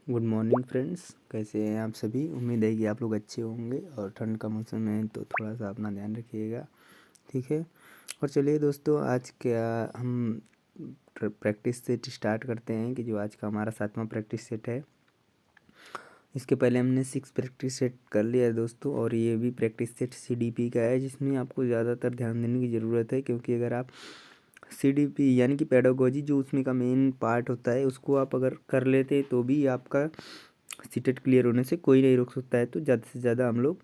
Good morning friends, कैसे हैं आप सभी। उम्मीद है कि आप लोग अच्छे होंगे और ठंड का मौसम है तो थोड़ा सा अपना ध्यान रखिएगा, ठीक है। और चलिए दोस्तों, आज क्या हम प्रैक्टिस सेट स्टार्ट करते हैं कि जो आज का हमारा 7वां प्रैक्टिस सेट है। इसके पहले हमने 6 प्रैक्टिस सेट कर लिया है दोस्तों, और ये भी प्रैक्टिस सेट CDP का है जिसमें आपको ज़्यादातर ध्यान देने की ज़रूरत है, क्योंकि अगर आप CDP यानी कि पेडागोजी जो उसमें का मेन पार्ट होता है उसको आप अगर कर लेते तो भी आपका सीटेट क्लियर होने से कोई नहीं रोक सकता है। तो ज़्यादा से ज़्यादा हम लोग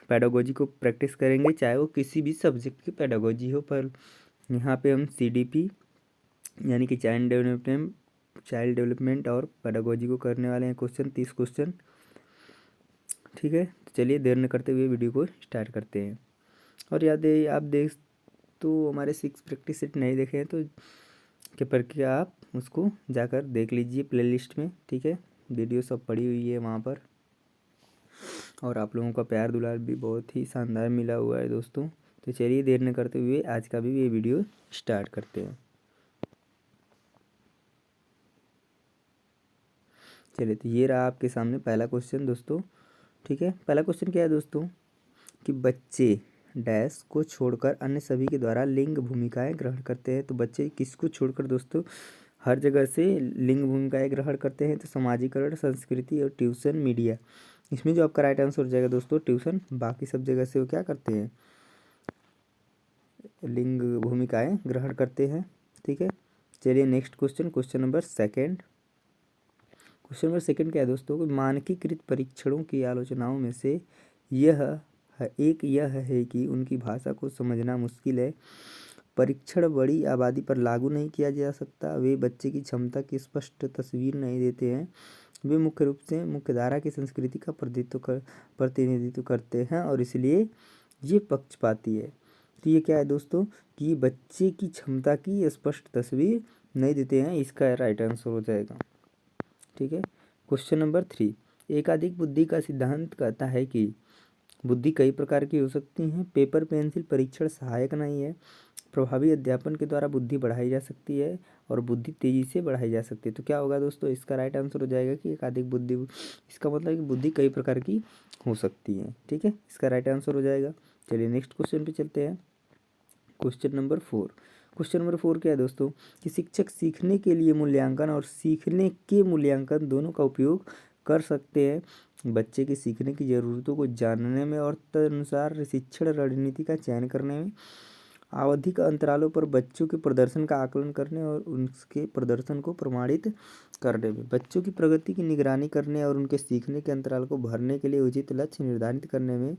पेडागोजी को प्रैक्टिस करेंगे, चाहे वो किसी भी सब्जेक्ट की पेडागोजी हो। पर यहाँ पे हम CDP यानी कि चाइल्ड डेवलपमेंट और पेडागोजी को करने वाले हैं क्वेश्चन, 30 क्वेश्चन, ठीक है। तो चलिए देर न करते हुए वीडियो को स्टार्ट करते हैं। और याद है, आप देख तो हमारे 6 प्रैक्टिस सेट नहीं देखे हैं तो कृपया आप उसको जाकर देख लीजिए प्लेलिस्ट में, ठीक है। वीडियो सब पड़ी हुई है वहाँ पर, और आप लोगों का प्यार दुलार भी बहुत ही शानदार मिला हुआ है दोस्तों। तो चलिए देर न करते हुए आज का भी ये वीडियो स्टार्ट करते हैं। चलिए, तो ये रहा आपके सामने पहला क्वेश्चन दोस्तों, ठीक है। पहला क्वेश्चन क्या है दोस्तों कि बच्चे डैश को छोड़कर अन्य सभी के द्वारा लिंग भूमिकाएं ग्रहण करते हैं। तो बच्चे किसको छोड़कर दोस्तों हर जगह से लिंग भूमिकाएं ग्रहण करते हैं। तो समाजीकरण, संस्कृति और ट्यूशन, मीडिया। इसमें जो आपका राइट आंसर हो जाएगा दोस्तों ट्यूशन। बाकी सब जगह से वो क्या करते हैं, लिंग भूमिकाएं ग्रहण करते हैं, ठीक है। चलिए next question, question number second. Question number second क्या है दोस्तों, मानकीकृत परीक्षणों की आलोचनाओं में से यह है कि उनकी भाषा को समझना मुश्किल है। परीक्षण बड़ी आबादी पर लागू नहीं किया जा सकता। वे बच्चे की क्षमता की स्पष्ट तस्वीर नहीं देते हैं। वे मुख्य रूप से मुख्यधारा की संस्कृति का प्रतिनिधित्व करते हैं और इसलिए ये पक्षपाती है। तो ये क्या है दोस्तों कि बच्चे की क्षमता की स्पष्ट तस्वीर नहीं देते हैं, इसका राइट आंसर हो जाएगा, ठीक है। क्वेश्चन नंबर 3, एकाधिक बुद्धि का सिद्धांत कहता है कि बुद्धि कई प्रकार की हो सकती हैं। पेपर पेंसिल परीक्षण सहायक नहीं है। प्रभावी अध्यापन के द्वारा बुद्धि बढ़ाई जा सकती है और बुद्धि तेजी से बढ़ाई जा सकती है। तो क्या होगा दोस्तों, इसका राइट आंसर हो जाएगा कि एकाधिक बुद्धि, इसका मतलब कि बुद्धि कई प्रकार की हो सकती है, ठीक है। इसका राइट आंसर हो जाएगा। चलिए नेक्स्ट क्वेश्चन पे चलते हैं, क्वेश्चन नंबर 4। क्वेश्चन नंबर 4 क्या है दोस्तों कि शिक्षक सीखने के लिए मूल्यांकन और सीखने के मूल्यांकन दोनों का उपयोग कर सकते हैं। बच्चे के सीखने की ज़रूरतों को जानने में और तदनुसार शिक्षण रणनीति का चयन करने में, आवधिक अंतरालों पर बच्चों के प्रदर्शन का आकलन करने और उनके प्रदर्शन को प्रमाणित करने में, बच्चों की प्रगति की निगरानी करने और उनके सीखने के अंतराल को भरने के लिए उचित लक्ष्य निर्धारित करने में,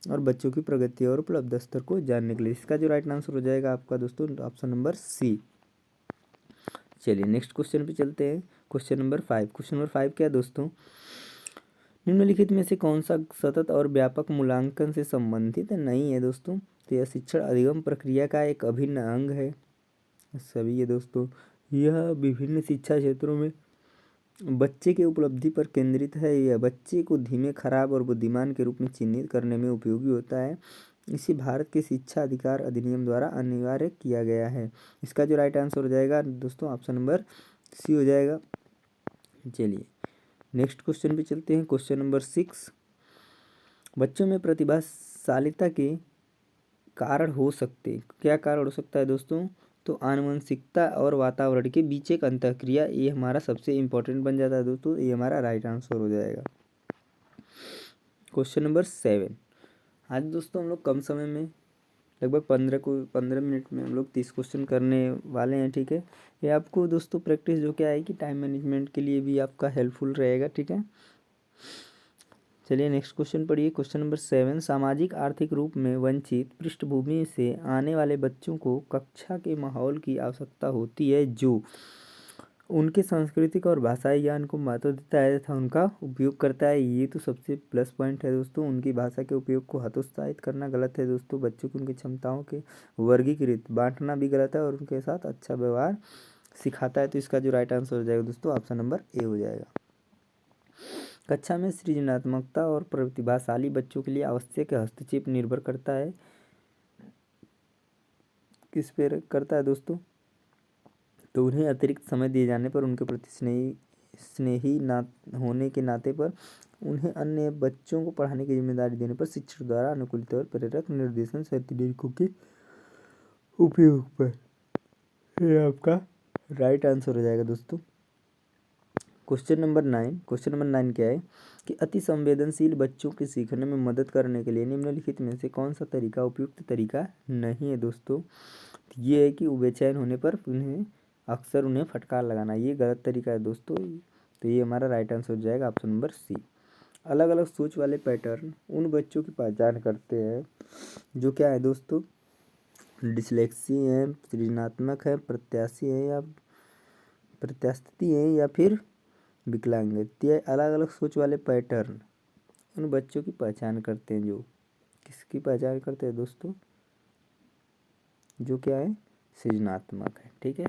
और बच्चों की प्रगति और उपलब्ध स्तर को जानने के लिए। इसका जो राइट आंसर हो जाएगा आपका दोस्तों ऑप्शन नंबर सी। चलिए नेक्स्ट क्वेश्चन पे चलते हैं, क्वेश्चन नंबर 5। क्वेश्चन नंबर 5 क्या है दोस्तों, निम्नलिखित में से कौन सा सतत और व्यापक मूल्यांकन से संबंधित नहीं है दोस्तों। तो यह शिक्षण अधिगम प्रक्रिया का एक अभिन्न अंग है। सभी है दोस्तों, यह विभिन्न शिक्षा क्षेत्रों में बच्चे की उपलब्धि पर केंद्रित है। यह बच्चे को धीमे, खराब और बुद्धिमान के रूप में चिन्हित करने में उपयोगी होता है। इसे भारत के शिक्षा अधिकार अधिनियम द्वारा अनिवार्य किया गया है। इसका जो राइट आंसर हो जाएगा दोस्तों ऑप्शन नंबर सी हो जाएगा। चलिए नेक्स्ट क्वेश्चन पे चलते हैं, क्वेश्चन नंबर 6। बच्चों में प्रतिभाशालिता के कारण हो सकते, क्या कारण हो सकता है दोस्तों, तो आनुवंशिकता और वातावरण के बीच एक अंतःक्रिया, ये हमारा सबसे इम्पोर्टेंट बन जाता है दोस्तों। ये हमारा राइट आंसर हो जाएगा। Question number 7। आज दोस्तों हम लोग कम समय में लगभग 15 मिनट में हम लोग 30 क्वेश्चन करने वाले हैं, ठीक है। ये आपको दोस्तों प्रैक्टिस जो क्या है कि टाइम मैनेजमेंट के लिए भी आपका हेल्पफुल रहेगा, ठीक है। चलिए नेक्स्ट क्वेश्चन पढ़िए, क्वेश्चन नंबर 7। सामाजिक आर्थिक रूप में वंचित पृष्ठभूमि से आने वाले बच्चों को कक्षा के माहौल की आवश्यकता होती है जो उनके सांस्कृतिक और भाषाई ज्ञान को महत्व देता है तथा उनका उपयोग करता है। ये तो सबसे प्लस पॉइंट है दोस्तों। उनकी भाषा के उपयोग को हतोत्साहित करना गलत है दोस्तों। बच्चों की उनकी क्षमताओं के वर्गीकृत बांटना भी गलत है, और उनके साथ अच्छा व्यवहार सिखाता है। तो इसका जो राइट आंसर हो जाएगा दोस्तों ऑप्शन नंबर ए हो जाएगा। कक्षा में सृजनात्मकता और प्रतिभाशाली बच्चों के लिए आवश्यक हस्तक्षेप निर्भर करता है, किस पे करता है दोस्तों, तो उन्हें अतिरिक्त समय दिए जाने पर उनके प्रति स्नेही ना होने के नाते पर उन्हें अन्य बच्चों को पढ़ाने की जिम्मेदारी देने पर शिक्षक द्वारा अनुकूलित और प्रेरक निर्देशन तरीकों के उपयोग पर। ये आपका राइट आंसर हो जाएगा दोस्तों। क्वेश्चन नंबर 9 क्या है कि अति संवेदनशील बच्चों के सीखने में मदद करने के लिए निम्नलिखित में से कौन सा तरीका उपयुक्त तरीका नहीं है दोस्तों। ये है कि वो बेचैन होने पर अक्सर उन्हें फटकार लगाना, ये गलत तरीका है दोस्तों। तो ये हमारा राइट आंसर हो जाएगा ऑप्शन नंबर सी। अलग अलग सोच वाले पैटर्न उन बच्चों की पहचान करते हैं जो क्या है दोस्तों, डिसलेक्सी है, सृजनात्मक है, प्रत्यास्थी है या फिर विकलांग है। ये अलग अलग सोच वाले पैटर्न उन बच्चों की पहचान करते हैं जो किसकी पहचान करते हैं दोस्तों, जो क्या है, सृजनात्मक है। ठीक है।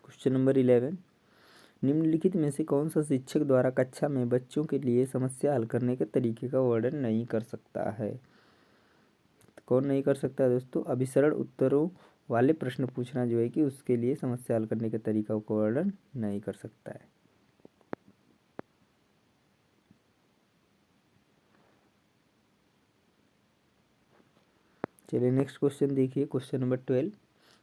क्वेश्चन नंबर 11, निम्नलिखित में से कौन सा शिक्षक द्वारा कक्षा में बच्चों के लिए समस्या हल करने के तरीके का वर्णन नहीं कर सकता है। कौन नहीं कर सकता है दोस्तों, अभिसरण उत्तरों वाले प्रश्न पूछना जो है कि उसके लिए समस्या हल करने के तरीकों का वर्णन नहीं कर सकता है। चलिए नेक्स्ट क्वेश्चन देखिए, क्वेश्चन नंबर 12।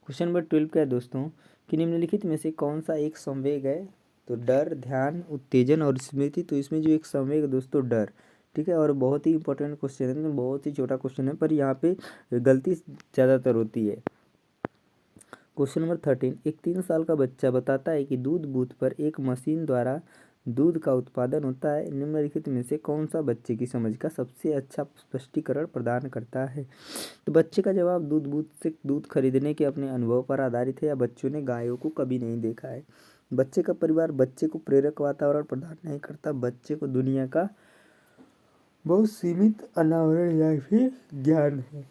क्वेश्चन नंबर 12 क्या है दोस्तों कि निम्नलिखित में से कौन सा एक संवेग है। तो डर, ध्यान, उत्तेजन और स्मृति। तो इसमें जो एक संवेग है दोस्तों डर। ठीक है, और बहुत ही इंपॉर्टेंट क्वेश्चन है, बहुत ही छोटा क्वेश्चन है पर यहाँ पे गलती ज़्यादातर होती है। क्वेश्चन नंबर 13, एक 3 साल का बच्चा बताता है कि दूध बूथ पर एक मशीन द्वारा दूध का उत्पादन होता है। निम्नलिखित में से कौन सा बच्चे की समझ का सबसे अच्छा स्पष्टीकरण प्रदान करता है। तो बच्चे का जवाब दूध बूथ से दूध खरीदने के अपने अनुभव पर आधारित है या बच्चों ने गायों को कभी नहीं देखा है। बच्चे का परिवार बच्चे को प्रेरक वातावरण प्रदान नहीं करता, बच्चे को दुनिया का बहुत सीमित अनावरण या फिर ज्ञान है।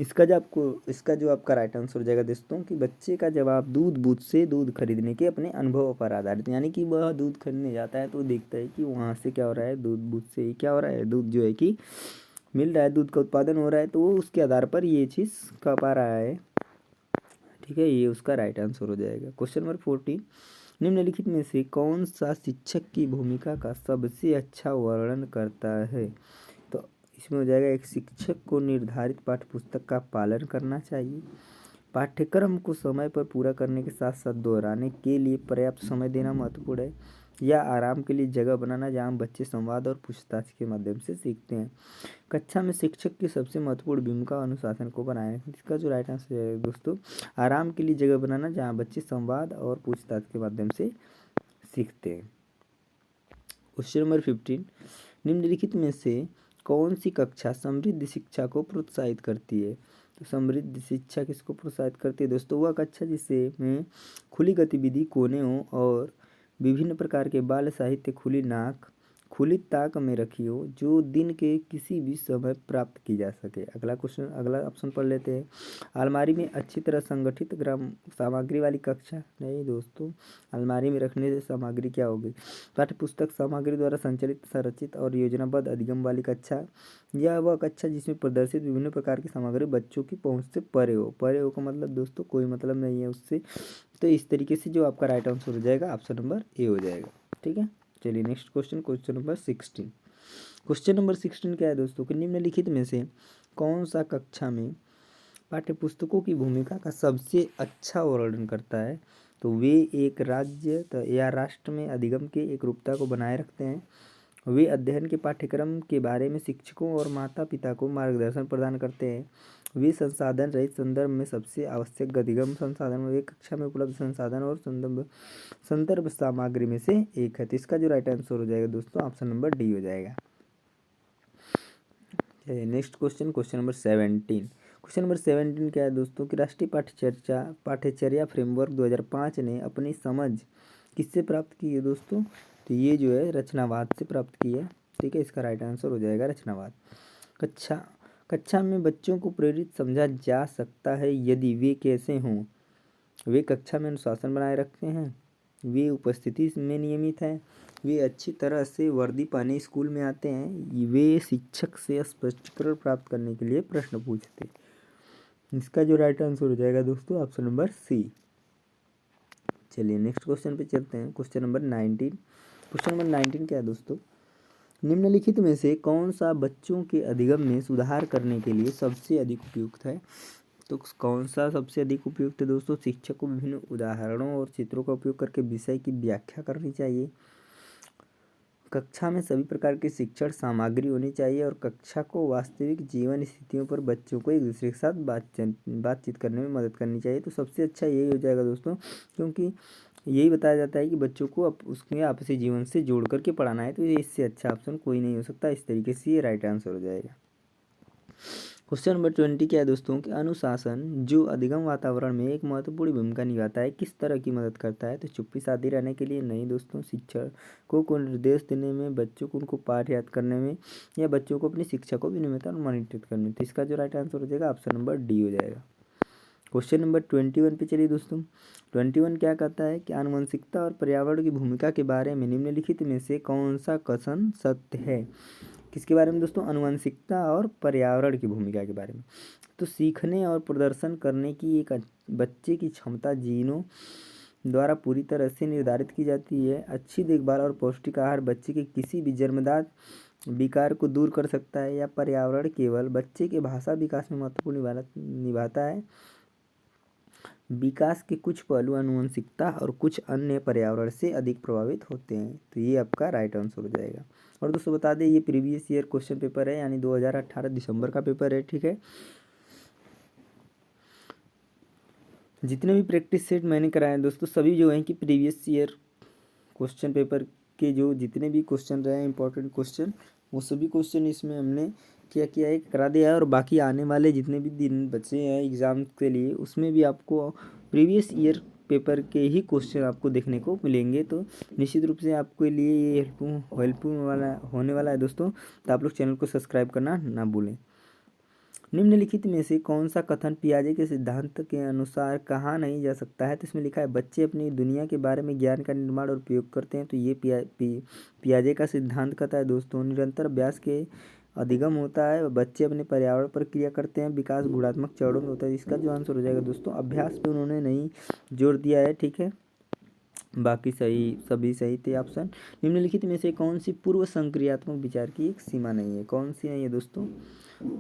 इसका जो आपका राइट आंसर हो जाएगा दोस्तों कि बच्चे का जवाब दूध बूथ से दूध खरीदने के अपने अनुभव पर आधारित, यानी कि वह दूध खरीदने जाता है तो देखता है कि वहाँ से क्या हो रहा है, दूध बूथ से ही क्या हो रहा है, दूध जो है कि मिल रहा है, दूध का उत्पादन हो रहा है, तो वो उसके आधार पर ये चीज़ कर पा रहा है। ठीक है, ये उसका राइट आंसर हो जाएगा। क्वेश्चन नंबर 14, निम्नलिखित में से कौन सा शिक्षक की भूमिका का सबसे अच्छा वर्णन करता है। तो इसमें हो जाएगा, एक शिक्षक को निर्धारित पाठ्यपुस्तक का पालन करना चाहिए, पाठ्यक्रम को समय पर पूरा करने के साथ साथ दोहराने के लिए पर्याप्त समय देना महत्वपूर्ण है, या आराम के लिए जगह बनाना जहाँ बच्चे संवाद और पूछताछ के माध्यम से सीखते हैं। कक्षा में शिक्षक की सबसे महत्वपूर्ण भूमिका अनुशासन को बनाए रखना। इसका जो राइट आंसर है दोस्तों, आराम के लिए जगह बनाना जहाँ बच्चे संवाद और पूछताछ के माध्यम से सीखते हैं। क्वेश्चन नंबर 15, निम्नलिखित में से कौन सी कक्षा समृद्ध शिक्षा को प्रोत्साहित करती है। तो समृद्ध शिक्षा किसको प्रोत्साहित करती है दोस्तों, वह कक्षा जिसमें खुली गतिविधि कोने हो और विभिन्न प्रकार के बाल साहित्य खुली ताक में रखी हो, जो दिन के किसी भी समय प्राप्त की जा सके। अगला ऑप्शन पढ़ लेते हैं। अलमारी में अच्छी तरह संगठित ग्राम सामग्री वाली कक्षा नहीं दोस्तों, अलमारी में रखने से सामग्री क्या होगी, पाठ्यपुस्तक सामग्री द्वारा संचालित, संरचित और योजनाबद्ध अधिगम वाली कक्षा। यह वह कक्षा जिसमें प्रदर्शित विभिन्न प्रकार की सामग्री बच्चों की पहुंच से परे हो। परे हो का मतलब दोस्तों कोई मतलब नहीं है उससे। तो इस तरीके से जो आपका राइट आंसर हो जाएगा ऑप्शन नंबर ए हो जाएगा। ठीक है, चलिए next question, question number 16। Question number 16 क्या है दोस्तों कि निम्नलिखित में से कौन सा कक्षा में पाठ्यपुस्तकों की भूमिका का सबसे अच्छा वर्णन करता है। तो वे एक राज्य या राष्ट्र में अधिगम के एक रूपता को बनाए रखते हैं, वे अध्ययन के पाठ्यक्रम के बारे में शिक्षकों और माता पिता को मार्गदर्शन प्रदान करते हैं, वे संसाधन रहित संदर्भ में सबसे आवश्यक अधिगम संसाधन, वे कक्षा में उपलब्ध संसाधन और संदर्भ सामग्री में से एक है। तो इसका जो राइट आंसर हो जाएगा दोस्तों ऑप्शन नंबर डी हो जाएगा। Next question, question number 17। Question number 17 क्या है दोस्तों कि राष्ट्रीय पाठ्यचर्या फ्रेमवर्क 2005 ने अपनी समझ किससे प्राप्त की है दोस्तों। तो ये जो है रचनावाद से प्राप्त की है। ठीक है, इसका राइट आंसर हो जाएगा रचनावाद। कक्षा में बच्चों को प्रेरित समझा जा सकता है यदि वे कैसे हों, वे कक्षा में अनुशासन बनाए रखते हैं, वे उपस्थिति में नियमित हैं, वे अच्छी तरह से वर्दी पहने स्कूल में आते हैं, वे शिक्षक से स्पष्टीकरण प्राप्त करने के लिए प्रश्न पूछते हैं। इसका जो राइट आंसर हो जाएगा दोस्तों ऑप्शन नंबर सी। चलिए नेक्स्ट क्वेश्चन पे चलते हैं। Question number 19। क्वेश्चन नंबर 19 क्या है दोस्तों, निम्नलिखित में से कौन सा बच्चों के अधिगम में सुधार करने के लिए सबसे अधिक उपयुक्त है। तो कौन सा सबसे अधिक उपयुक्त है दोस्तों, शिक्षक को विभिन्न उदाहरणों और चित्रों का उपयोग करके विषय की व्याख्या करनी चाहिए। कक्षा में सभी प्रकार की शिक्षण सामग्री होनी चाहिए और कक्षा को वास्तविक जीवन स्थितियों पर बच्चों को एक दूसरे के साथ बातचीत करने में मदद करनी चाहिए। तो सबसे अच्छा यही हो जाएगा दोस्तों, क्योंकि यही बताया जाता है कि बच्चों को उसके आपसी जीवन से जोड़ करके पढ़ाना है। तो ये इससे अच्छा ऑप्शन कोई नहीं हो सकता। इस तरीके से ये राइट आंसर हो जाएगा। क्वेश्चन नंबर 20 क्या है दोस्तों कि अनुशासन जो अधिगम वातावरण में एक महत्वपूर्ण भूमिका निभाता है किस तरह की मदद करता है। तो चुप्पी साधी रहने के लिए नहीं दोस्तों, शिक्षकों को निर्देश देने में, बच्चों को उनको पाठ याद करने में, या बच्चों को अपनी शिक्षा को विनियमित और मॉनिटर करने में। तो इसका जो राइट आंसर हो जाएगा ऑप्शन नंबर डी हो जाएगा। क्वेश्चन नंबर 21 पे चलिए दोस्तों। 21 क्या कहता है कि आनुवंशिकता और पर्यावरण की भूमिका के बारे में निम्नलिखित में से कौन सा कथन सत्य है। किसके बारे में दोस्तों, आनुवंशिकता और पर्यावरण की भूमिका के बारे में। तो सीखने और प्रदर्शन करने की एक बच्चे की क्षमता जीनों द्वारा पूरी तरह से निर्धारित की जाती है। अच्छी देखभाल और पौष्टिक आहार बच्चे के किसी भी जन्मजात विकार को दूर कर सकता है। या पर्यावरण केवल बच्चे के भाषा विकास में महत्वपूर्ण निभाता है। विकास के कुछ पहलू आनुवंशिकता और कुछ अन्य पर्यावरण से अधिक प्रभावित होते हैं। तो ये आपका राइट आंसर हो जाएगा। और दोस्तों बता दें ये प्रीवियस ईयर क्वेश्चन पेपर है, यानी 2018 दिसंबर का पेपर है, ठीक है। जितने भी प्रैक्टिस सेट मैंने कराए हैं दोस्तों, सभी जो हैं कि प्रीवियस ईयर क्वेश्चन पेपर के जो जितने भी क्वेश्चन रहे हैं इंपॉर्टेंट क्वेश्चन, वो सभी क्वेश्चन इसमें हमने क्या किया है, करा दिया है। और बाकी आने वाले जितने भी दिन बचे हैं एग्ज़ाम के लिए, उसमें भी आपको प्रीवियस ईयर पेपर के ही क्वेश्चन आपको देखने को मिलेंगे। तो निश्चित रूप से आपके लिए ये हेल्पफुल वाला होने वाला है दोस्तों। तो आप लोग चैनल को सब्सक्राइब करना ना भूलें। निम्नलिखित में से कौन सा कथन पियाजे के सिद्धांत के अनुसार कहा नहीं जा सकता है। तो इसमें लिखा है बच्चे अपनी दुनिया के बारे में ज्ञान का निर्माण और उपयोग करते हैं। तो ये पियाजे का सिद्धांत कहता है दोस्तों, निरंतर अभ्यास के अधिगम होता है। बच्चे अपने पर्यावरण पर क्रिया करते हैं। विकास गुणात्मक चरणों में होता है। इसका जो आंसर हो जाएगा दोस्तों, अभ्यास पे उन्होंने नहीं जोर दिया है, ठीक है। बाकी सही, सभी सही थे ऑप्शन। निम्नलिखित में से कौन सी पूर्व संक्रियात्मक विचार की एक सीमा नहीं है, कौन सी है ये दोस्तों।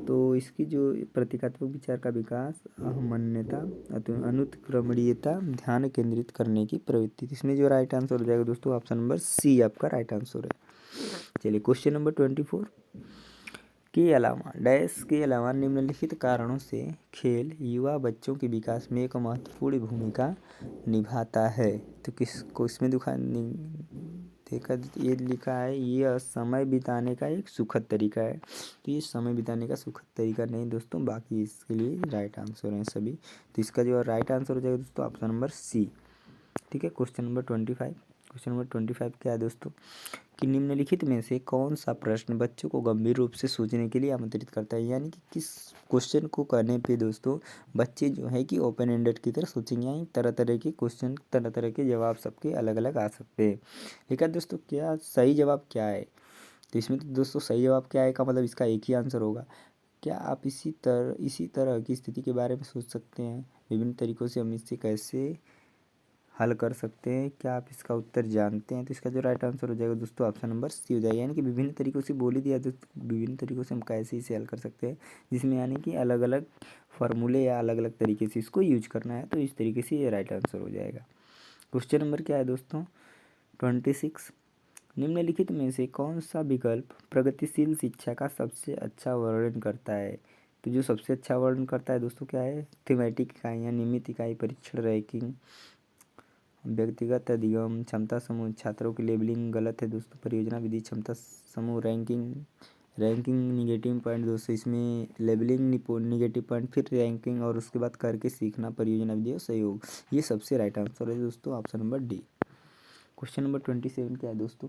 तो इसकी जो प्रतीकात्मक विचार का विकास, अहमन्यता, अनुत्क्रमणीयता, ध्यान केंद्रित करने की प्रवृत्ति। इसमें जो राइट आंसर हो जाएगा दोस्तों ऑप्शन नंबर सी आपका राइट आंसर है। चलिए क्वेश्चन नंबर 24 के अलावा निम्नलिखित कारणों से खेल युवा बच्चों के विकास में एक महत्वपूर्ण भूमिका निभाता है। तो किसको इसमें देखा ये लिखा है, ये समय बिताने का एक सुखद तरीका है। तो ये समय बिताने का सुखद तरीका नहीं दोस्तों, बाकी इसके लिए राइट आंसर हैं सभी। तो इसका जो राइट आंसर हो जाएगा दोस्तों ऑप्शन नंबर सी, ठीक है। Question number 25। क्वेश्चन नंबर 25 क्या है दोस्तों कि निम्नलिखित में से कौन सा प्रश्न बच्चों को गंभीर रूप से सोचने के लिए आमंत्रित करता है। यानी कि किस क्वेश्चन को करने पे दोस्तों बच्चे जो है कि ओपन एंडेड की तरह सोचेंगे। यानी तरह तरह के क्वेश्चन, तरह तरह के जवाब सबके अलग अलग आ सकते हैं। ठीक है दोस्तों, क्या सही जवाब क्या है। तो इसमें तो दोस्तों सही जवाब क्या है का मतलब इसका एक ही आंसर होगा। क्या आप इसी तरह की स्थिति के बारे में सोच सकते हैं, विभिन्न तरीक़ों से हम इससे कैसे हल कर सकते हैं, क्या आप इसका उत्तर जानते हैं। तो इसका जो राइट आंसर हो जाएगा दोस्तों ऑप्शन नंबर सी हो जाएगा। यानी कि विभिन्न तरीक़ों से बोल ही दिया, तो विभिन्न तरीक़ों से हम कैसे इसे हल कर सकते हैं, जिसमें यानी कि अलग अलग फार्मूले या अलग अलग तरीके से इसको यूज करना है। तो इस तरीके से ये राइट आंसर हो जाएगा। क्वेश्चन नंबर क्या है दोस्तों 26, निम्नलिखित में से कौन सा विकल्प प्रगतिशील शिक्षा का सबसे अच्छा वर्णन करता है। तो जो सबसे अच्छा वर्णन करता है दोस्तों क्या है, थीमेटिक इकाइयाँ, नियमित इकाई, परीक्षण, रैंकिंग, व्यक्तिगत अधिगम, क्षमता समूह। छात्रों की लेबलिंग गलत है दोस्तों, परियोजना विधि, क्षमता समूह, रैंकिंग निगेटिव पॉइंट दोस्तों, इसमें लेबलिंग निगेटिव पॉइंट, फिर रैंकिंग और उसके बाद करके सीखना, परियोजना विधि और सहयोग। ये सबसे राइट आंसर है दोस्तों option number D. Question number 27 क्या है दोस्तों,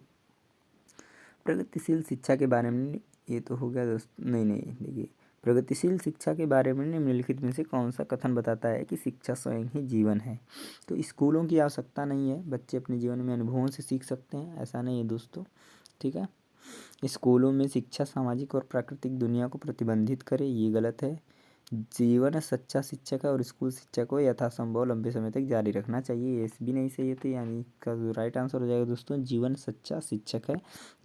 प्रगतिशील शिक्षा के बारे में, ये तो हो गया दोस्तों, नहीं देखिए, प्रगतिशील शिक्षा के बारे में निम्नलिखित में से कौन सा कथन बताता है कि शिक्षा स्वयं ही जीवन है। तो स्कूलों की आवश्यकता नहीं है, बच्चे अपने जीवन में अनुभवों से सीख सकते हैं, ऐसा नहीं है दोस्तों, ठीक है। स्कूलों में शिक्षा सामाजिक और प्राकृतिक दुनिया को प्रतिबंधित करे, ये गलत है। जीवन सच्चा शिक्षक है और स्कूल शिक्षा को यथासंभव लंबे समय तक जारी रखना चाहिए। ये भी नहीं सही है, तो यानी इसका जो राइट आंसर हो जाएगा दोस्तों, जीवन सच्चा शिक्षक है।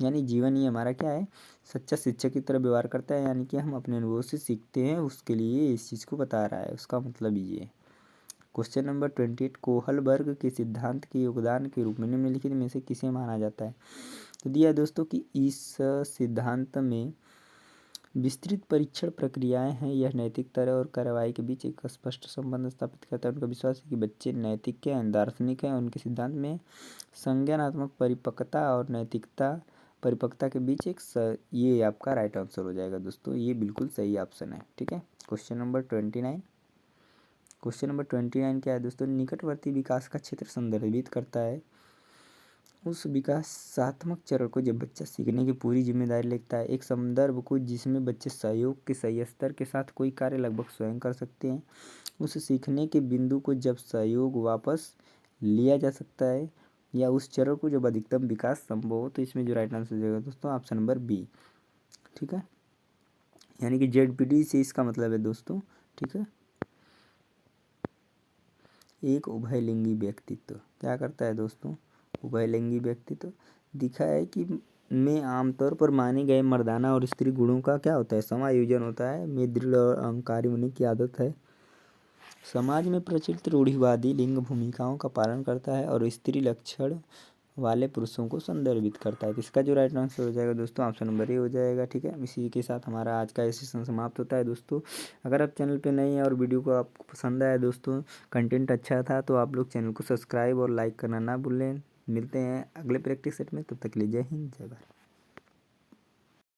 यानी जीवन ही हमारा क्या है, सच्चा शिक्षक की तरह व्यवहार करता है, यानी कि हम अपने अनुभव से सीखते हैं, उसके लिए इस चीज़ को बता रहा है, उसका मतलब ये है। क्वेश्चन नंबर 28, कोहलबर्ग के सिद्धांत के योगदान के रूप में निम्नलिखित में से किसे माना जाता है। तो दिया है दोस्तों कि इस सिद्धांत में विस्तृत परीक्षण प्रक्रियाएं हैं, यह नैतिकता और कार्रवाई के बीच एक स्पष्ट संबंध स्थापित करता है। उनका विश्वास है कि बच्चे नैतिक हैं, दार्शनिक हैं। उनके सिद्धांत में संज्ञानात्मक परिपक्वता और नैतिकता परिपक्वता के बीच ये आपका राइट आंसर हो जाएगा दोस्तों, ये बिल्कुल सही ऑप्शन है। ठीक है, क्वेश्चन नंबर 29। क्वेश्चन नंबर 29 क्या है दोस्तों, निकटवर्ती विकास का क्षेत्र संदर्भित करता है उस विकासात्मक चरण को जब बच्चा सीखने की पूरी जिम्मेदारी लेता है, एक संदर्भ को जिसमें बच्चे सहयोग के सही स्तर के साथ कोई कार्य लगभग स्वयं कर सकते हैं, उस सीखने के बिंदु को जब सहयोग वापस लिया जा सकता है, या उस चरण को जब अधिकतम विकास संभव हो। तो इसमें जो राइट आंसर हो जाएगा दोस्तों ऑप्शन नंबर बी। ठीक है, यानी कि ZPD से इसका मतलब है दोस्तों। ठीक है, एक उभयलिंगी व्यक्तित्व क्या करता है दोस्तों, उभयलिंगी व्यक्तित्व दिखा है कि में आमतौर पर माने गए मर्दाना और स्त्री गुणों का क्या होता है, समायोजन होता है। में दृढ़ और अहंकारी होने की आदत है, समाज में प्रचलित रूढ़िवादी लिंग भूमिकाओं का पालन करता है और स्त्री लक्षण वाले पुरुषों को संदर्भित करता है। तो इसका जो राइट आंसर हो जाएगा दोस्तों ऑप्शन नंबर ए हो जाएगा। ठीक है, इसी के साथ हमारा आज का सेशन समाप्त होता है दोस्तों। अगर आप चैनल पे नए हैं और वीडियो को आपको पसंद आया दोस्तों, कंटेंट अच्छा था, तो आप लोग चैनल को सब्सक्राइब और लाइक करना ना भूलें। मिलते हैं अगले प्रैक्टिस सेट में, तब तक के लिए जय हिंद जय भारत।